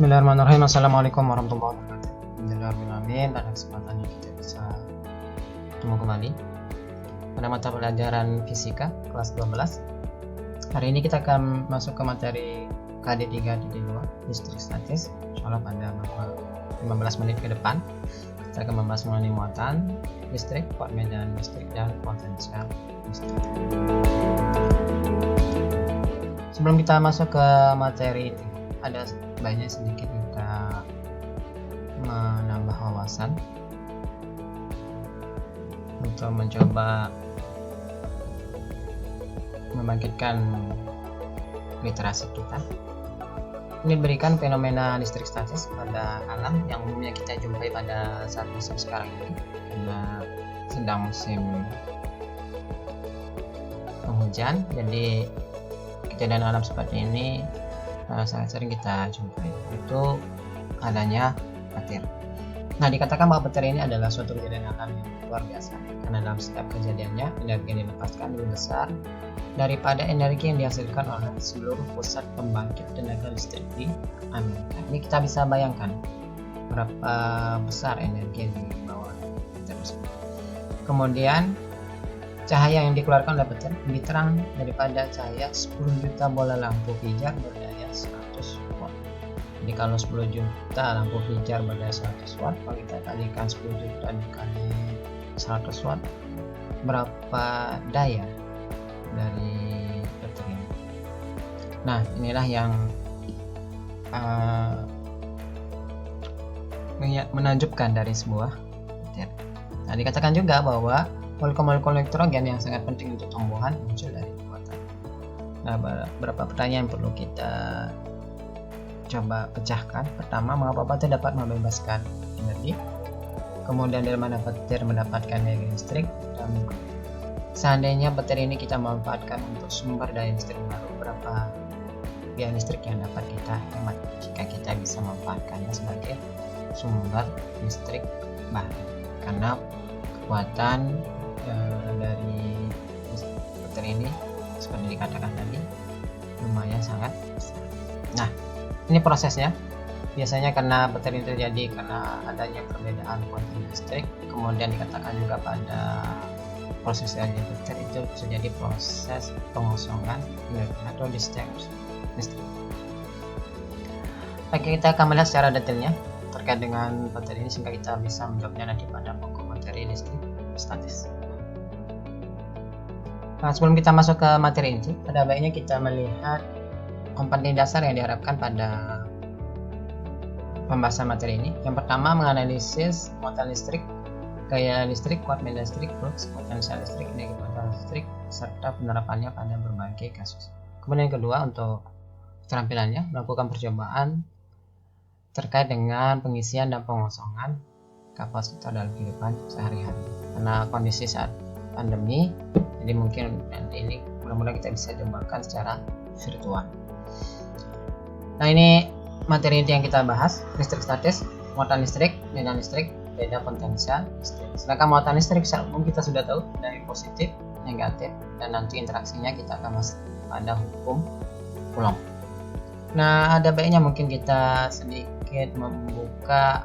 Bismillahirrahmanirrahim. Assalamualaikum warahmatullahi wabarakatuh. Alhamdulillahirrahmanirrahim. Pada kesempatan ini kita bisa bertemu kembali pada mata pelajaran fisika kelas 12. Hari ini kita akan masuk ke materi KD 3.2 listrik statis. Insyaallah pada 15 menit ke depan kita akan membahas mengenai muatan listrik, kuat medan listrik, dan potensial listrik. Sebelum kita masuk ke materi ini, ada baiknya sedikit kita menambah wawasan untuk mencoba membangkitkan literasi kita. Ini berikan fenomena listrik statis pada alam yang umumnya kita jumpai pada saat musim sekarang ini, karena sedang musim penghujan, jadi kejadian alam seperti ini sangat sering kita jumpai, itu adanya petir. Nah, dikatakan bahwa petir ini adalah suatu kejadian alam yang luar biasa, karena dalam setiap kejadiannya energi yang dilepaskan lebih besar daripada energi yang dihasilkan oleh seluruh pusat pembangkit tenaga listrik di Amerika. Ini kita bisa bayangkan berapa besar energi yang dibawa oleh petir tersebut. Kemudian cahaya yang dikeluarkan oleh petir lebih terang daripada cahaya 10 juta bola lampu pijar berdaya 100 watt. Jadi kalau 10 juta lampu pijar berdaya 100 watt, kalau kita kalikan 10 juta dikali 100 watt, berapa daya dari petir ini? Nah, inilah yang menakjubkan dari sebuah petir. Nah, dikatakan juga bahwa molekul-molekul nitrogen yang sangat penting untuk tumbuhan muncul dari muatan. Nah, beberapa pertanyaan perlu kita coba pecahkan. Pertama, mengapa petir dapat membebaskan energi? Kemudian, dari mana petir mendapatkan energi listrik? Dan seandainya petir ini kita manfaatkan untuk sumber daya listrik baru, berapa biaya listrik yang dapat kita hemat jika kita bisa memanfaatkannya sebagai sumber listrik baru? Karena kekuatan dari petir ini seperti dikatakan tadi lumayan sangat besar. Nah, ini prosesnya. Biasanya karena petir ini terjadi karena adanya perbedaan kuantum listrik. Kemudian dikatakan juga pada proses terjadi petir itu terjadi proses pengosongan energi atau discharge listrik. Oke, kita akan melihat secara detailnya terkait dengan petir ini sehingga kita bisa menjawabnya nanti pada pokok materi listrik statis. Nah, sebelum kita masuk ke materi inti, pada baiknya kita melihat komponen dasar yang diharapkan pada pembahasan materi ini. Yang pertama, menganalisis muatan listrik, gaya listrik, kuat medan listrik, flux, potensial listrik, energi potensial listrik, serta penerapannya pada berbagai kasus. Kemudian yang kedua, untuk keterampilannya, melakukan percobaan terkait dengan pengisian dan pengosongan kapasitor dalam kehidupan sehari-hari. Karena kondisi saat pandemi, jadi mungkin ini mudah-mudahan kita bisa cobakan secara virtual. Nah, ini materi inti yang kita bahas, listrik statis, muatan listrik, medan listrik, beda potensial listrik. Sedangkan muatan listrik secara umum kita sudah tahu dari positif, negatif, dan nanti interaksinya kita akan masuk pada hukum Coulomb. Nah, ada baiknya mungkin kita sedikit membuka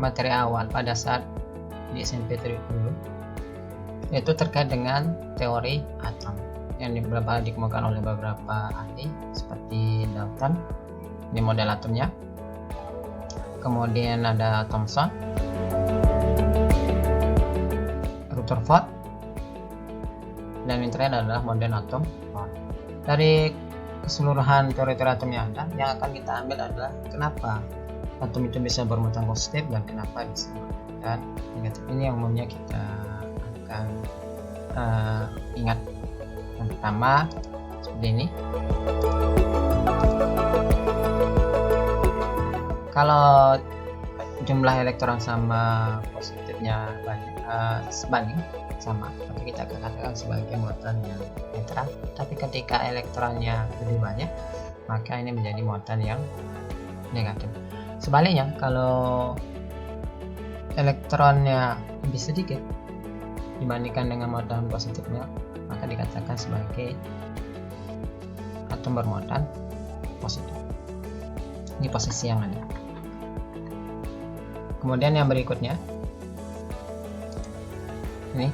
materi awal pada saat di SMP dulu, yaitu terkait dengan teori atom yang dikemukakan oleh beberapa ahli seperti Dalton, ini model atomnya. Kemudian ada Thomson, Rutherford, dan yang terakhir adalah model atom. Dari keseluruhan teori-teori atom yang ada, yang akan kita ambil adalah kenapa atom itu bisa bermuatan positif dan kenapa bisa bermuatan negatif. Ini yang umumnya kita akan ingat. Yang pertama seperti ini. Kalau jumlah elektron sama positifnya banyak, sebanding sama, maka kita akan katakan sebagai muatan yang netral. Tapi ketika elektronnya lebih banyak, maka ini menjadi muatan yang negatif. Sebaliknya, kalau elektronnya lebih sedikit dibandingkan dengan muatan positifnya, maka dikatakan sebagai atom bermuatan positif. Ini posisi yang ada. Kemudian yang berikutnya ini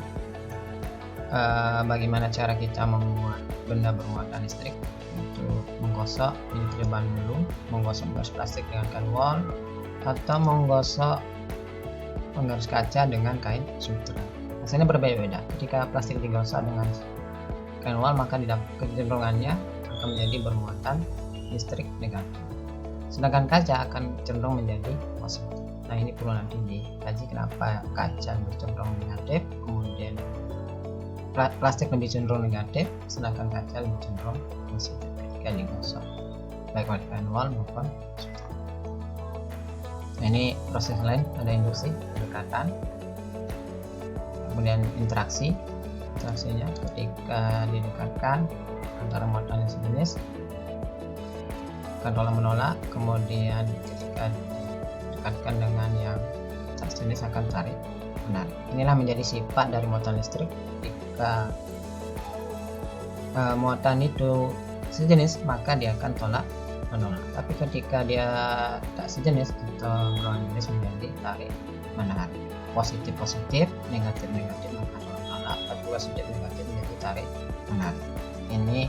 bagaimana cara kita membuat benda bermuatan listrik. Untuk menggosok ini terlebih dahulu, menggosok garis plastik dengan kain wol atau menggosok penggaris kaca dengan kain sutra. Hasilnya berbeda-beda. Ketika plastik digosok dengan kain wol, maka kecenderungannya akan menjadi bermuatan listrik negatif, sedangkan kaca akan cenderung menjadi positif. Nah, ini perlu nanti dikaji kenapa kaca cenderung negatif, kemudian plastik lebih cenderung negatif, sedangkan kaca lebih cenderung positif ketika digosok baik oleh kain wol maupun sutra. Nah, ini proses lain, ada induksi, pendekatan, kemudian interaksinya ketika didekatkan antara muatan yang sejenis akan tolak menolak, kemudian ketika didekatkan dengan yang tak sejenis akan tarik menarik. Inilah menjadi sifat dari muatan listrik. Ketika muatan itu sejenis, maka dia akan tolak menolak, tapi ketika dia tak sejenis atau berlawan jenis menjadi tarik menarik. Positif negatif maka tolak menolak, tapi positif negatif menjadi tarik menarik. Ini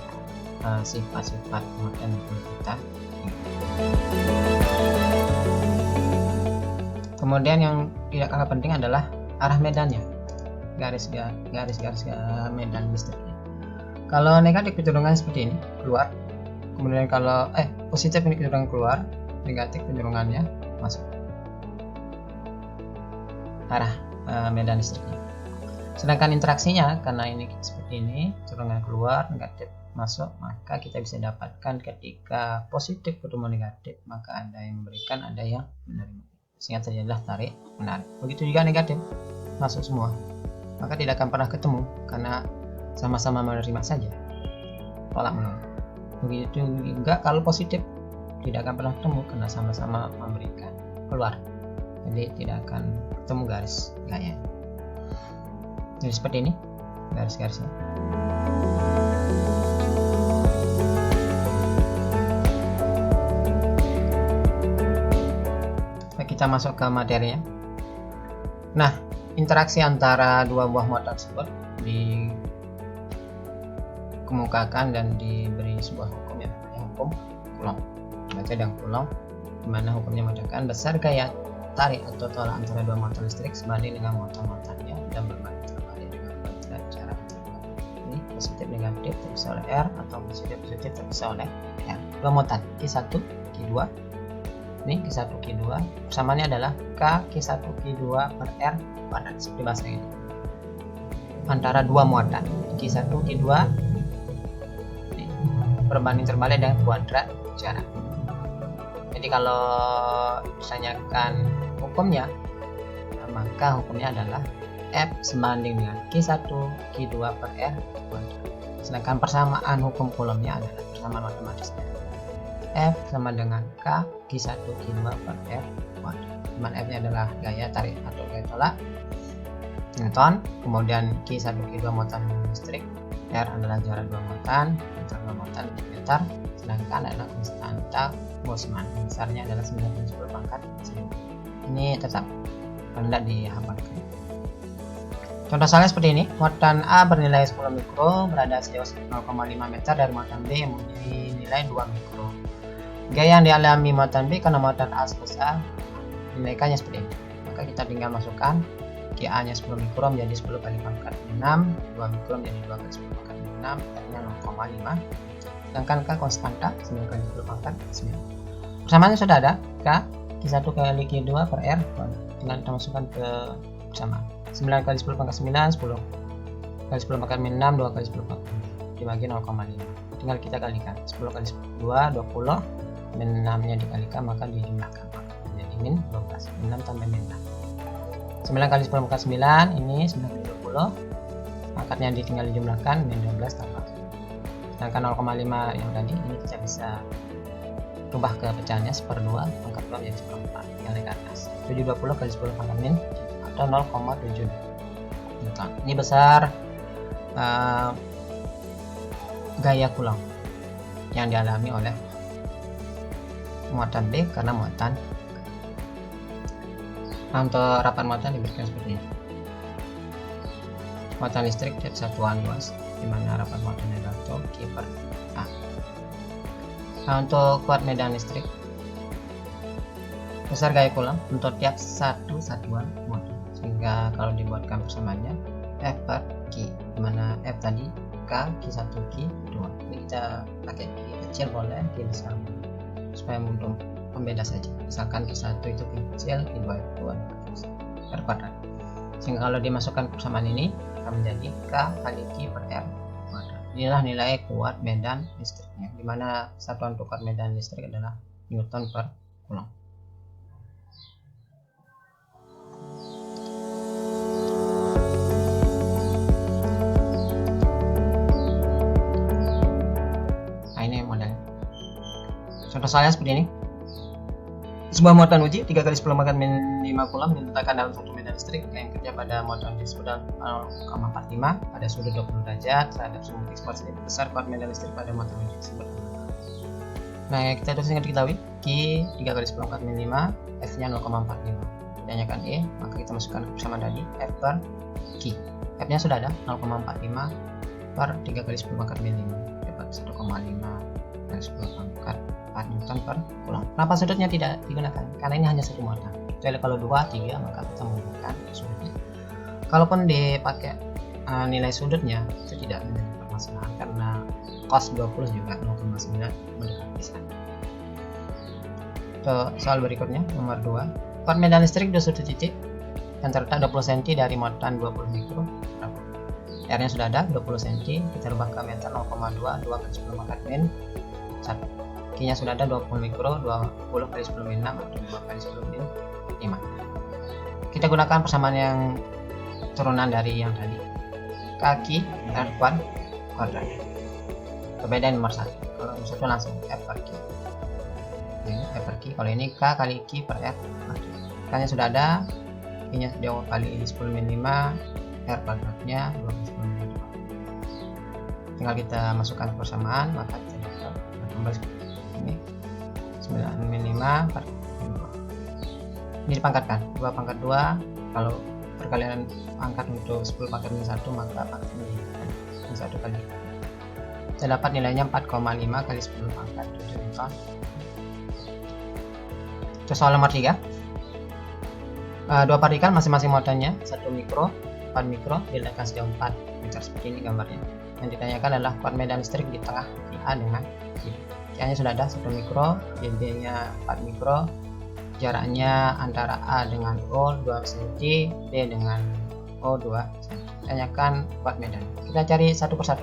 sifat-sifat muatan yang perlu kita ingat. Kemudian yang tidak kalah penting adalah arah medannya, garis medan listriknya. Kalau negatif kecenderungan seperti ini keluar, kemudian kalau positif ini kecenderungan keluar, negatif kecenderungannya masuk. Arah medan listriknya. Sedangkan interaksinya, karena ini seperti ini, kecenderungan keluar, negatif masuk, maka kita bisa dapatkan ketika positif ketemu negatif, maka ada yang memberikan, ada yang menerima, sehingga terjadilah tarik menarik. Begitu juga negatif, masuk semua, maka tidak akan pernah ketemu karena sama-sama menerima saja, tolak menolak. Begitu juga kalau positif, tidak akan pernah ketemu karena sama-sama memberikan, keluar, jadi tidak akan ketemu garis gaya. Jadi seperti ini garis-garisnya. Kita masuk ke materinya. Nah, interaksi antara dua buah muatan tersebut dikemukakan dan diberi sebuah hukum yang namanya hukum Coulomb. Baca dan Coulomb, di mana hukumnya mengatakan besar gaya tarik atau tolak antara dua muatan listrik sebanding dengan muatan-muatannya dan berbanding terbalik dengan berat cara terbalik. Ini positif negatif terpisah oleh R atau positif terpisah oleh R. Dua muatan Q1, Q2. Ini Q1, Q2. Persamaannya adalah K Q1, Q2 per R kuadrat. Seperti bahasa ini. Antara dua muatan Q1, Q2 berbanding terbalik dengan kuadrat jarak. Jadi kalau ditanyakan hukumnya, maka hukumnya adalah F sebanding dengan Q1, Q2 per R kuadrat. Sedangkan persamaan hukum Coulombnya adalah persamaan matematisnya. F sama dengan K Q1, Q2 per R kuadrat. Dimana F nya adalah gaya tarik atau gaya tolak Newton, kemudian Q1, Q2 muatan listrik, R adalah jarak dua muatan, antar dua muatan meter, sedangkan adalah konstanta Boltzmann, besarnya adalah 9/10 pangkat 1000. Ini tetap rendah dihafalkan. Contoh soalnya seperti ini, muatan A bernilai 10 mikro berada sejauh 0,5 meter dari muatan B yang memiliki nilai 2 mikro. Gaya yang dialami muatan B karena muatan A sebesar dinilaikannya seperti ini. Maka kita tinggal masukkan QA nya 10 mikro menjadi 10 kali pangkat 6, 2 mikro menjadi 2 kali 10 pangkat 6, artinya 0,5. Sedangkan K konstanta 9 kali 10 pangkat 9. Persamaannya sudah ada, K Q1 kali Q2 per R. Tinggal kita masukkan ke persamaan. 9 kali 10 pangkat 9, 10 kali 10 pangkat 6, 2 kali 10 pangkat dibagi 0,5. Tinggal kita kalikan. 10 kali 2, 20, min 6 nya dikalikan maka dijumlahkan. Jadi min 12, 6 tambah min 6. 9 kali 10 pangkat 9, ini 9 kali 20. Pangkatnya tinggal dijumlahkan, min 12 tambah. Sedangkan 0,5 yang tadi, ini kita bisa rubah ke pecahannya 1/2, pangkat 2 menjadi 1/4 yang naik ke atas. 720 kali 10 pangkat min atau 0,7 Newton. Ini besar gaya Coulomb yang dialami oleh muatan B karena muatan. Nah, untuk rapat muatan diberikan seperti ini. Muatan listrik dari satuan luas, di mana rapat muatannya adalah tau Q per A. Nah, untuk kuat medan listrik, besar gaya Coulomb untuk tiap satu satuan muatan, sehingga kalau dibuatkan persamaannya F per Q, di mana F tadi K, Q1, Q2. Ini kita pakai Q kecil boleh, Q besar boleh, supaya mudah pembeda saja. Misalkan Q1 itu kecil, Q2 itu R kuadrat, sehingga kalau dimasukkan persamaan ini akan menjadi K kali Q per R kuadrat. Inilah nilai kuat medan listriknya, di mana satuan untuk kuat medan listrik adalah Newton per Coulomb. Nah, ini modelnya. Contoh soalnya seperti ini. Sebuah muatan uji 3 kali 10 pangkat min 5 Coulomb diletakkan dalam satu medan listrik yang kerja pada muatan disebut 0,45 pada sudut 20 derajat terhadap sumbu X positif besar kuat medan listrik pada muatan uji tersebut. Nah, kita terus ingat diketahui Q 3 kali 10 pangkat min 5, F nya 0,45. Ditanyakan E, maka kita masukkan ke persamaan tadi F per Q. F nya sudah ada 0,45 per 3 kali 10 pangkat min 5 dapat 1,5 kali 10 pangkat 4 Newton per Coulomb. Kenapa sudutnya tidak digunakan? Karena ini hanya satu muatan. Jadi kalau 2, 3 maka kita menggunakan sudutnya. Kalaupun dipakai nilai sudutnya itu tidak menjadi permasalahan karena cos 20 juga 0,9 mendekati sana. Soal berikutnya nomor 2. Kuat medan listrik di suatu titik yang terletak 20 cm dari muatan 20 mikro. R nya sudah ada 20 cm, kita rubah ke meter 0,2 2 kali 10 pangkat min 1. Q nya sudah ada 20 mikro, 20 kali 10 min 6 atau 2 kali 10 min 5. Kita gunakan persamaan yang turunan dari yang tadi, kaki R kuadrat. Perbedaan nomor 1. Kalau nomor 1 langsung F per Q. Ini F per Q. Kalau ini K kali Q per F. K nya sudah ada, Q nya 2 kali 10 min 5, R kuadratnya 2 kali 10 min 2. Tinggal kita masukkan persamaan, maka kita dapat kembali ini 9 min 5 per min 2. Ini dipangkatkan 2 pangkat 2. Kalau perkalian pangkat untuk 10 pangkat min 1 maka pangkat min 1 kali. Kita dapat nilainya 4,5 kali 10 pangkat 7 Newton. Itu soal nomor 3. Dua partikel masing-masing muatannya 1 mikro, 4 mikro diletakkan sejauh 4 meter seperti ini gambarnya. Yang ditanyakan adalah kuat medan listrik di tengah A dengan B. Q nya sudah ada 1 mikro, B nya 4 mikro, jaraknya antara A dengan O 2 cm, D dengan O 2 cm. Tanyakan kuat medan. Kita cari satu persatu.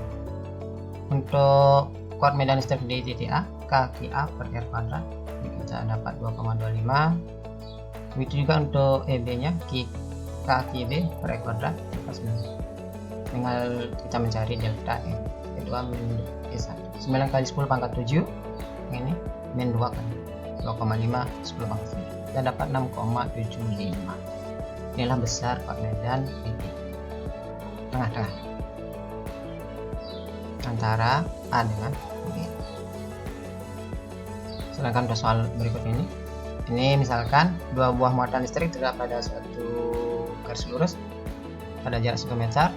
Untuk kuat medan listrik di titik A, K QA per R kuadrat, ini kita dapat 2,25. Begitu juga untuk EB nya K QB per R kuadrat, tinggal kita mencari delta E. E2 min E1. 9 kali 10 pangkat 7, ini min 2 kali 2,5 10 pangkat 7. Kita dapat 6,75. Inilah besar kuat medan titik tengah-tengah antara A dengan B. Sedangkan untuk soal berikut ini misalkan dua buah muatan listrik terdapat pada suatu garis lurus pada jarak 1 meter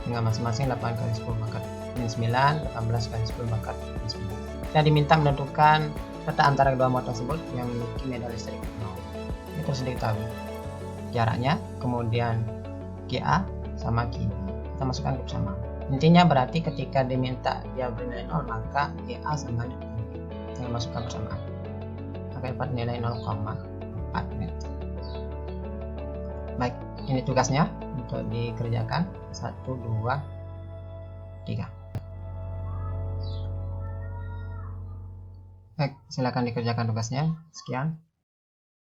dengan masing-masing 8 kali 10 pangkat min 9, 18 kali 10 pangkat min 9. Kita diminta menentukan letak antara kedua muatan tersebut yang memiliki medan listrik 0. Ini terus diketahui jaraknya, kemudian QA sama QB. Kita masukkan ke persamaan. Intinya berarti ketika diminta dia bernilai 0 maka QA sama dengan QB. Kita masukkan persamaan. Maka dapat nilai 0,4 meter. Baik, ini tugasnya untuk dikerjakan 1, 2, 3. Baik, silakan dikerjakan tugasnya. Sekian.